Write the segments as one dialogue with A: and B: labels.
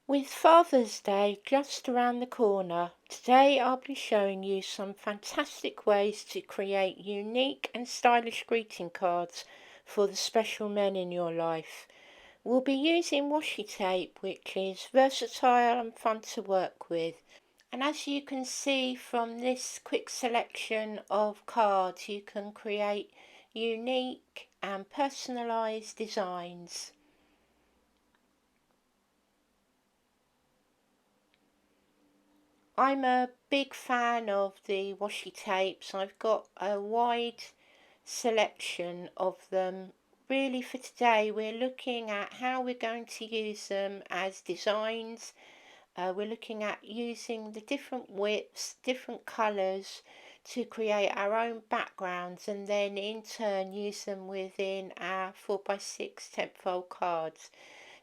A: With Father's Day just around the corner, today I'll be showing you some fantastic ways to create unique and stylish greeting cards for the special men in your life. We'll be using washi tape, which is versatile and fun to work with. And as you can see from this quick selection of cards, you can create unique and personalised designs. I'm a big fan of the washi tapes. I've got a wide selection of them. Really for today we're looking at how we're going to use them as designs. We're looking at using the different widths, different colours to create our own backgrounds and then in turn use them within our 4x6 10-fold cards.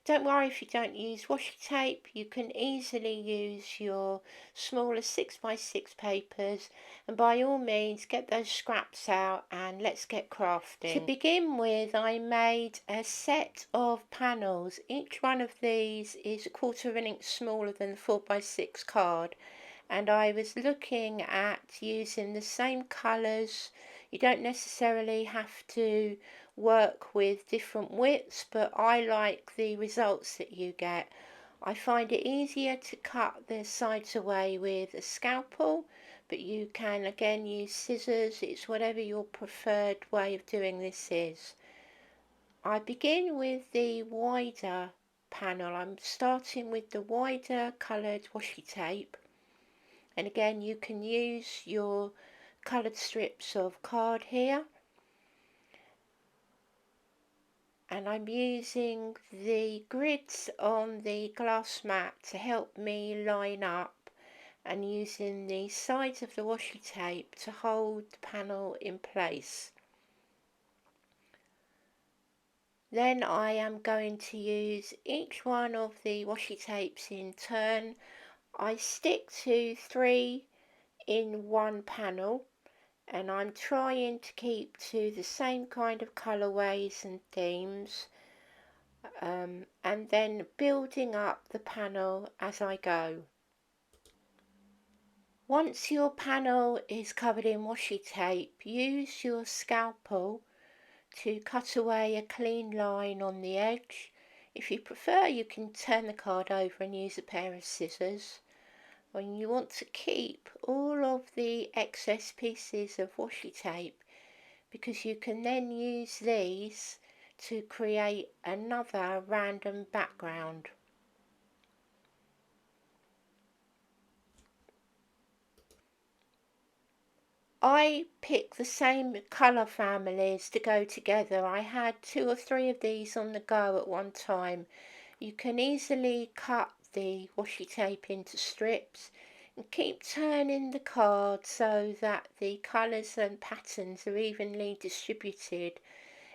A: Don't worry if you don't use washi tape, you can easily use your smaller 6x6 papers, and by all means get those scraps out and let's get crafting. To begin with, I made a set of panels. Each one of these is 1/4 of an inch smaller than the 4x6 card, and I was looking at using the same colours. You don't necessarily have to work with different widths, but I like the results that you get. I find it easier to cut the sides away with a scalpel, but you can again use scissors. It's whatever your preferred way of doing this is. I begin with the wider panel. I'm starting with the wider coloured washi tape, and again you can use your coloured strips of card here. And I'm using the grids on the glass mat to help me line up, and using the sides of the washi tape to hold the panel in place. Then I am going to use each one of the washi tapes in turn. I stick to 3 in one panel, and I'm trying to keep to the same kind of colourways and themes, and then building up the panel as I go. Once your panel is covered in washi tape, use your scalpel to cut away a clean line on the edge. If you prefer, you can turn the card over and use a pair of scissors. When you want to keep all of the excess pieces of washi tape, because you can then use these to create another random background. I picked the same colour families to go together. I had 2 or 3 of these on the go at one time. You can easily cut the washi tape into strips and keep turning the card so that the colours and patterns are evenly distributed.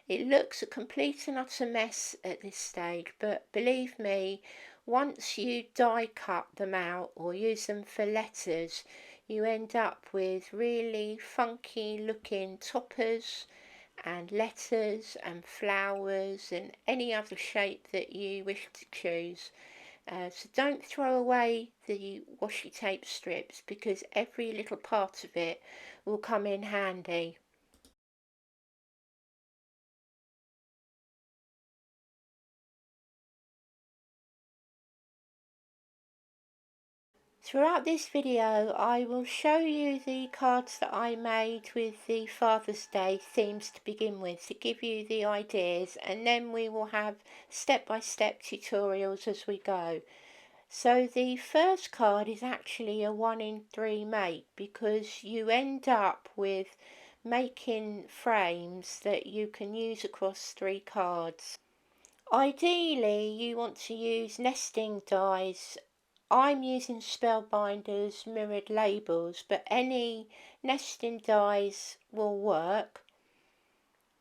A: It looks a complete and utter mess at this stage, but believe me, once you die cut them out or use them for letters, you end up with really funky looking toppers and letters and flowers and any other shape that you wish to choose. So don't throw away the washi tape strips, because every little part of it will come in handy. Throughout this video I will show you the cards that I made with the Father's Day themes to begin with, to give you the ideas, and then we will have step-by-step tutorials as we go. So the first card is actually a 1 in 3 make, because you end up with making frames that you can use across 3 cards. Ideally you want to use nesting dies. I'm using Spellbinder's mirrored labels, but any nesting dies will work.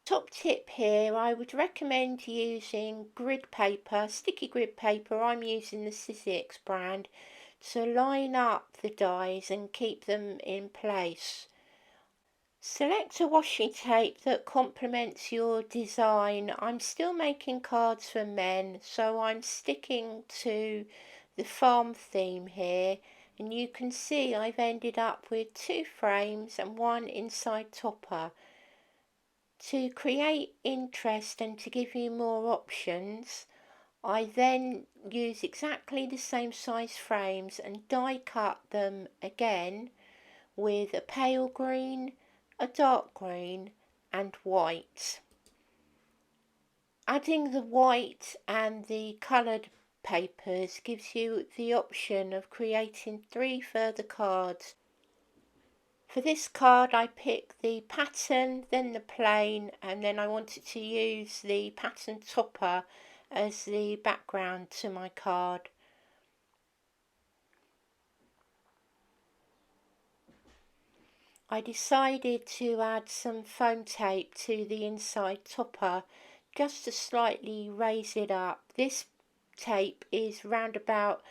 A: Top tip here, I would recommend using grid paper, sticky grid paper. I'm using the Sizzix brand, to line up the dies and keep them in place. Select a washi tape that complements your design. I'm still making cards for men, so I'm sticking to the farm theme here, and you can see I've ended up with 2 frames and 1 inside topper. To create interest and to give you more options, I then use exactly the same size frames and die cut them again with a pale green, a dark green and white. Adding the white and the coloured papers gives you the option of creating 3 further cards. For this card I picked the pattern, then the plain, and then I wanted to use the pattern topper as the background to my card. I decided to add some foam tape to the inside topper just to slightly raise it up. This tape is round about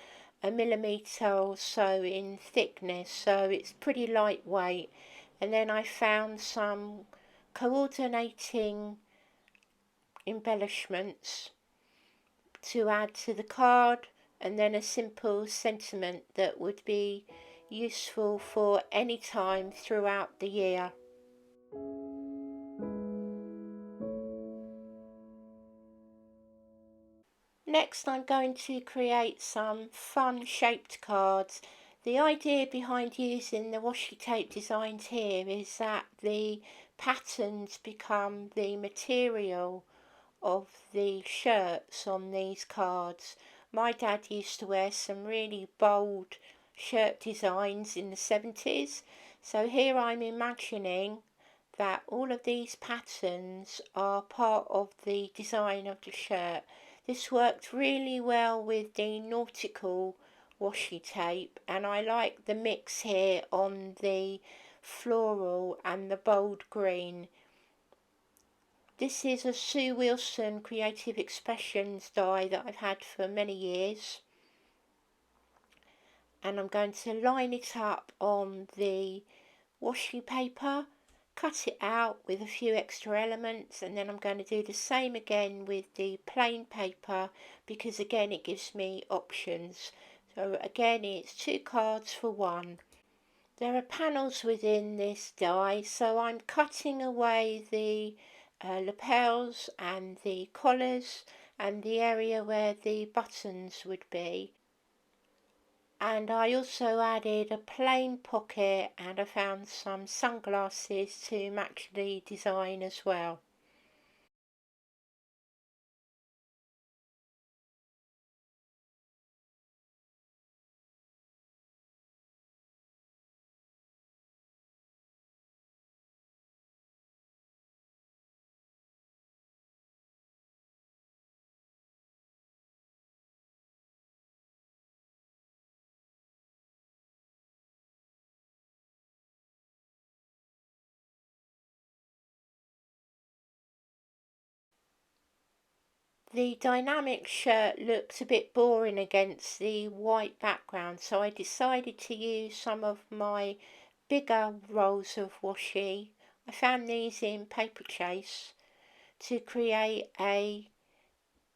A: a millimetre or so in thickness, so it's pretty lightweight. And then I found some coordinating embellishments to add to the card, and then a simple sentiment that would be useful for any time throughout the year. Next I'm going to create some fun shaped cards. The idea behind using the washi tape designs here is that the patterns become the material of the shirts on these cards. My dad used to wear some really bold shirt designs in the 70s, so here I'm imagining that all of these patterns are part of the design of the shirt. This worked really well with the nautical washi tape, and I like the mix here on the floral and the bold green. This is a Sue Wilson Creative Expressions die that I've had for many years, and I'm going to line it up on the washi paper, cut it out with a few extra elements, and then I'm going to do the same again with the plain paper because again it gives me options. So again it's 2 cards for 1. There are panels within this die, so I'm cutting away the lapels and the collars and the area where the buttons would be. And I also added a plain pocket, and I found some sunglasses to match the design as well. The dynamic shirt looked a bit boring against the white background, so I decided to use some of my bigger rolls of washi. I found these in Paper Chase to create a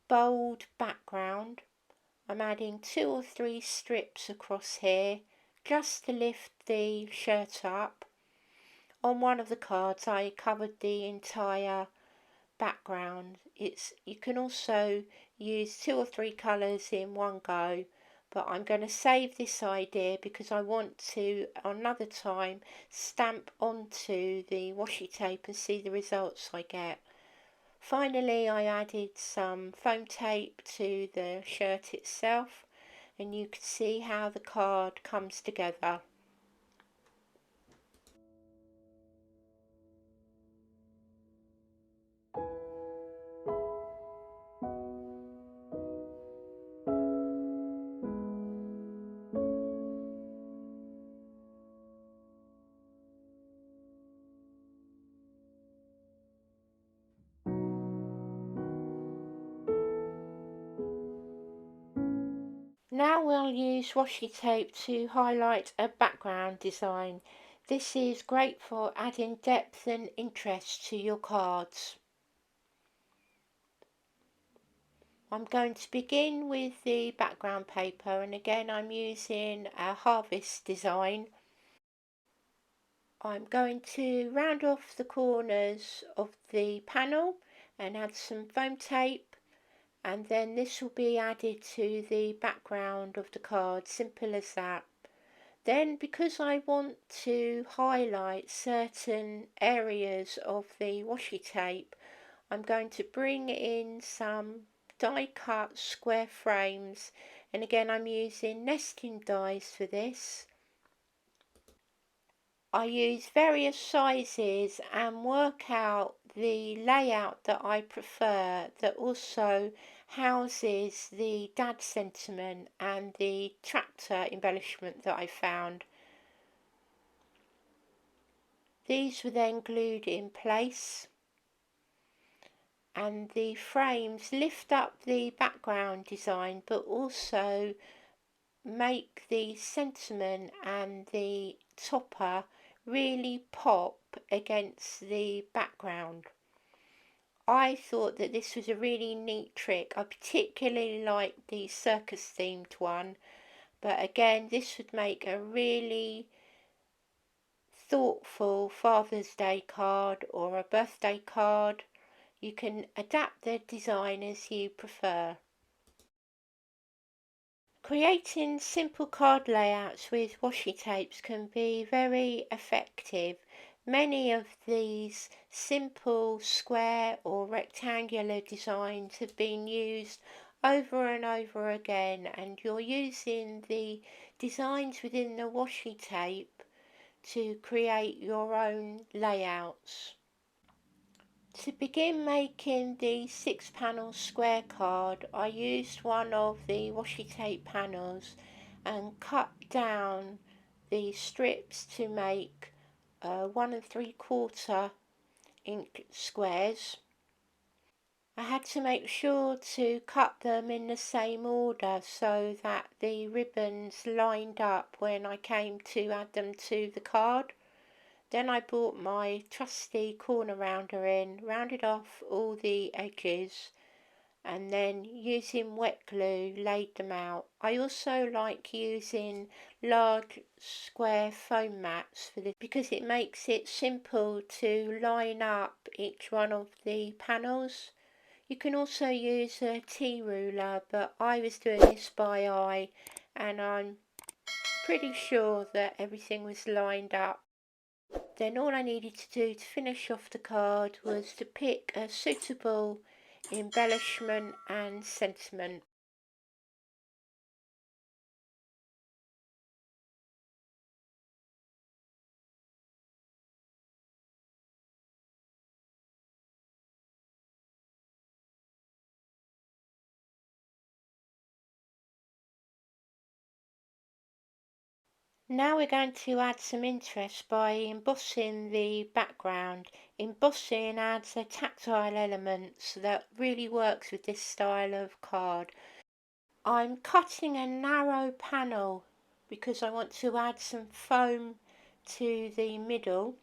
A: bold background. I'm adding 2 or 3 strips across here just to lift the shirt up. On one of the cards I covered the entire background. You can also use 2 or 3 colours in one go, but I'm going to save this idea because I want to another time stamp onto the washi tape and see the results I get. Finally I added some foam tape to the shirt itself, and you can see how the card comes together. Now we'll use washi tape to highlight a background design. This is great for adding depth and interest to your cards. I'm going to begin with the background paper, and again I'm using a harvest design. I'm going to round off the corners of the panel and add some foam tape, and then this will be added to the background of the card, simple as that. Then, because I want to highlight certain areas of the washi tape, I'm going to bring in some die cut square frames, and again I'm using nesting dies for this. I use various sizes and work out the layout that I prefer, that also houses the dad sentiment and the tractor embellishment that I found. These were then glued in place, and the frames lift up the background design but also make the sentiment and the topper really pop against the background. I thought that this was a really neat trick. I particularly like the circus themed one, but again this would make a really thoughtful Father's Day card or a birthday card. You can adapt the design as you prefer. Creating simple card layouts with washi tapes can be very effective. Many of these simple square or rectangular designs have been used over and over again, and you're using the designs within the washi tape to create your own layouts. To begin making the 6-panel square card, I used one of the washi tape panels and cut down the strips to make 1 3/4 inch squares. I had to make sure to cut them in the same order so that the ribbons lined up when I came to add them to the card. Then I brought my trusty corner rounder in, rounded off all the edges, and then using wet glue laid them out. I also like using large square foam mats for this because it makes it simple to line up each one of the panels. You can also use a T-ruler, but I was doing this by eye, and I'm pretty sure that everything was lined up. Then all I needed to do to finish off the card was to pick a suitable embellishment and sentiment. Now we're going to add some interest by embossing the background. Embossing adds a tactile element that really works with this style of card. I'm cutting a narrow panel because I want to add some foam to the middle,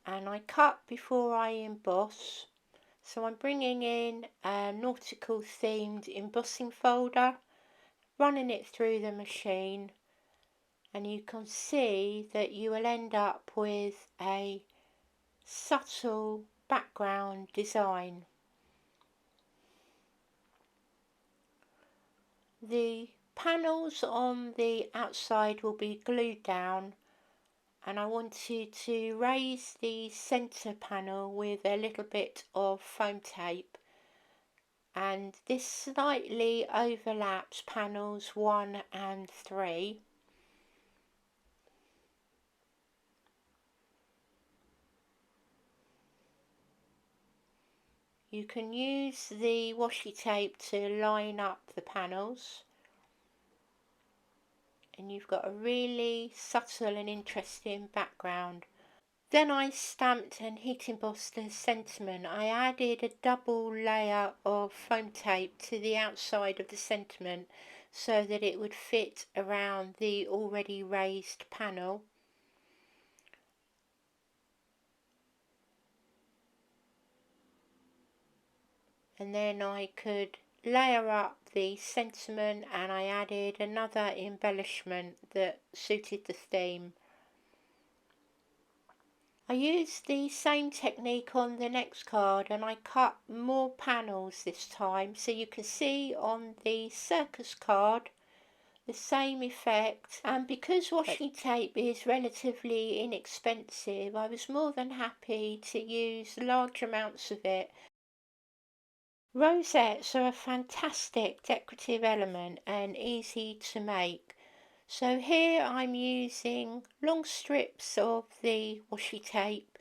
A: and I cut before I emboss. So I'm bringing in a nautical themed embossing folder, running it through the machine, and you can see that you will end up with a subtle background design. The panels on the outside will be glued down, and I wanted to raise the centre panel with a little bit of foam tape, and this slightly overlaps panels 1 and 3. You can use the washi tape to line up the panels, and you've got a really subtle and interesting background. Then I stamped and heat embossed the sentiment. I added a double layer of foam tape to the outside of the sentiment so that it would fit around the already raised panel. And then I could layer up the sentiment, and I added another embellishment that suited the theme. I used the same technique on the next card, and I cut more panels this time, so you can see on the circus card the same effect. And because washi tape is relatively inexpensive, I was more than happy to use large amounts of it. Rosettes are a fantastic decorative element and easy to make. So here I'm using long strips of the washi tape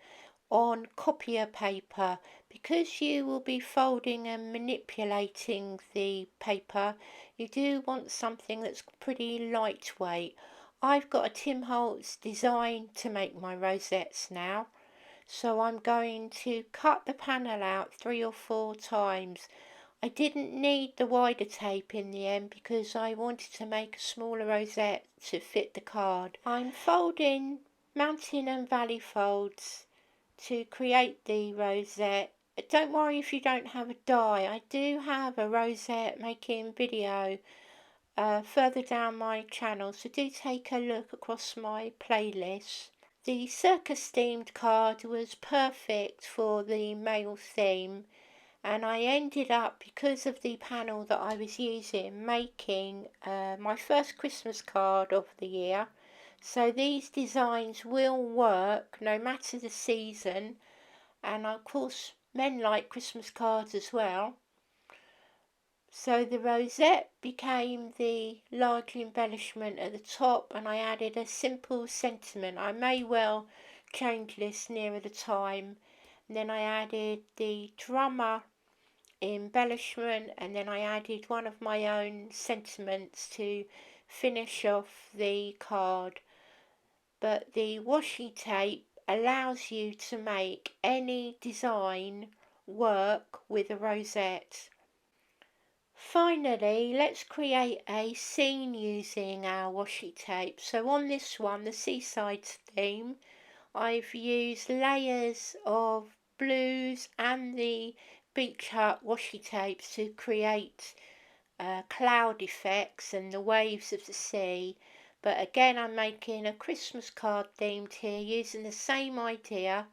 A: on copier paper. Because you will be folding and manipulating the paper, you do want something that's pretty lightweight. I've got a Tim Holtz design to make my rosettes now, so I'm going to cut the panel out 3 or 4 times. I didn't need the wider tape in the end because I wanted to make a smaller rosette to fit the card. I'm folding mountain and valley folds to create the rosette. Don't worry if you don't have a die. I do have a rosette making video further down my channel, so do take a look across my playlist. The circus themed card was perfect for the male theme, and I ended up, because of the panel that I was using, making my first Christmas card of the year. So these designs will work no matter the season, and of course men like Christmas cards as well. So the rosette became the large embellishment at the top, and I added a simple sentiment. I may well change this nearer the time. And then I added the drummer embellishment, and then I added one of my own sentiments to finish off the card. But the washi tape allows you to make any design work with a rosette. Finally, let's create a scene using our washi tape. So on this one, the seaside theme, I've used layers of blues and the beach hut washi tapes to create cloud effects and the waves of the sea. But again, I'm making a Christmas card themed here using the same idea,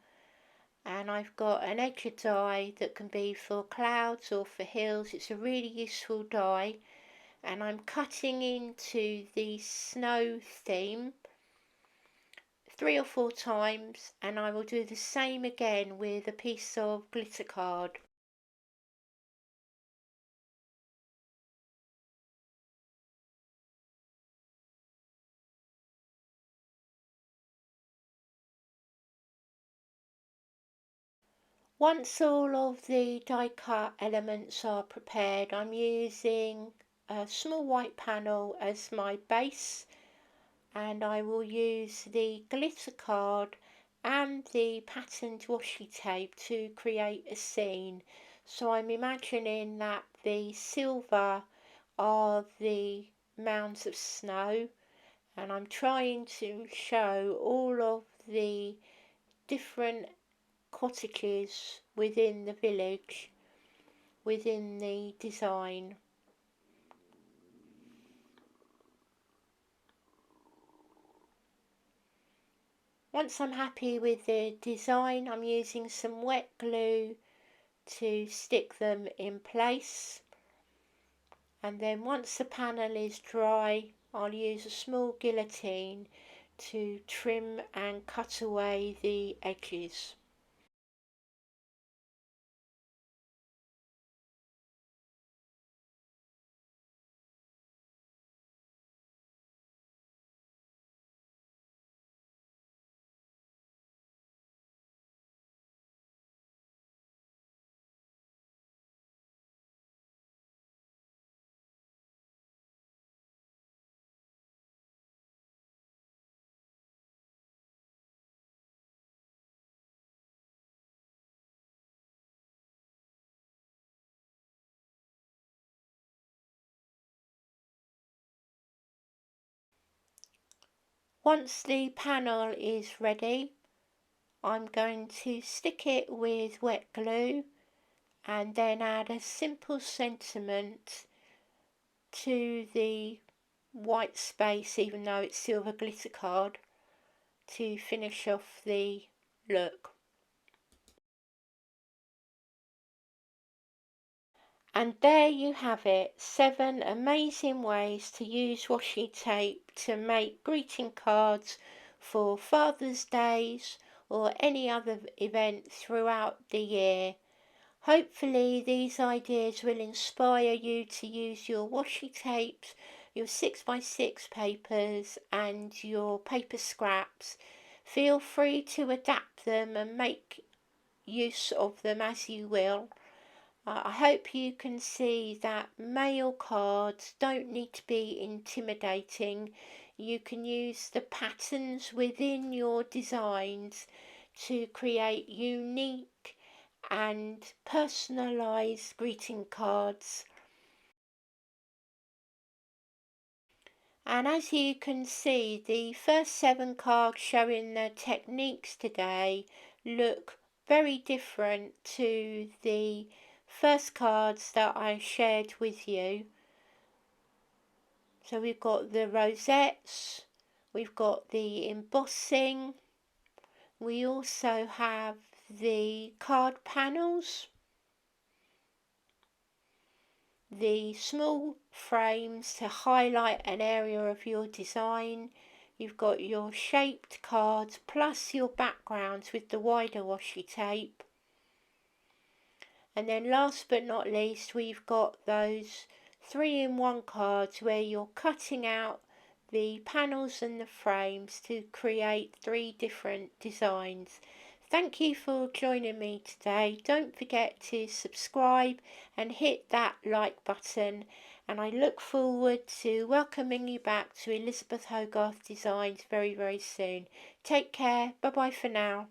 A: and I've got an edger die that can be for clouds or for hills. It's a really useful die, and I'm cutting into the snow theme 3 or 4 times, and I will do the same again with a piece of glitter card. Once all of the die cut elements are prepared, I'm using a small white panel as my base, and I will use the glitter card and the patterned washi tape to create a scene. So I'm imagining that the silver are the mounds of snow, and I'm trying to show all of the different cottages within the village, within the design. Once I'm happy with the design, I'm using some wet glue to stick them in place, and then once the panel is dry, I'll use a small guillotine to trim and cut away the edges. Once the panel is ready, I'm going to stick it with wet glue, and then add a simple sentiment to the white space, even though it's silver glitter card, to finish off the look. And there you have it, 7 amazing ways to use washi tape to make greeting cards for Father's Days or any other event throughout the year. Hopefully these ideas will inspire you to use your washi tapes, your 6x6 papers and your paper scraps. Feel free to adapt them and make use of them as you will. I hope you can see that mail cards don't need to be intimidating. You can use the patterns within your designs to create unique and personalised greeting cards. And as you can see, the first 7 cards showing the techniques today look very different to the first cards that I shared with you. So we've got the rosettes, we've got the embossing, we also have the card panels, the small frames to highlight an area of your design. You've got your shaped cards plus your backgrounds with the wider washi tape. And then last but not least, we've got those 3-in-1 cards where you're cutting out the panels and the frames to create 3 different designs. Thank you for joining me today. Don't forget to subscribe and hit that like button, and I look forward to welcoming you back to Elizabeth Hogarth Designs very, very soon. Take care. Bye bye for now.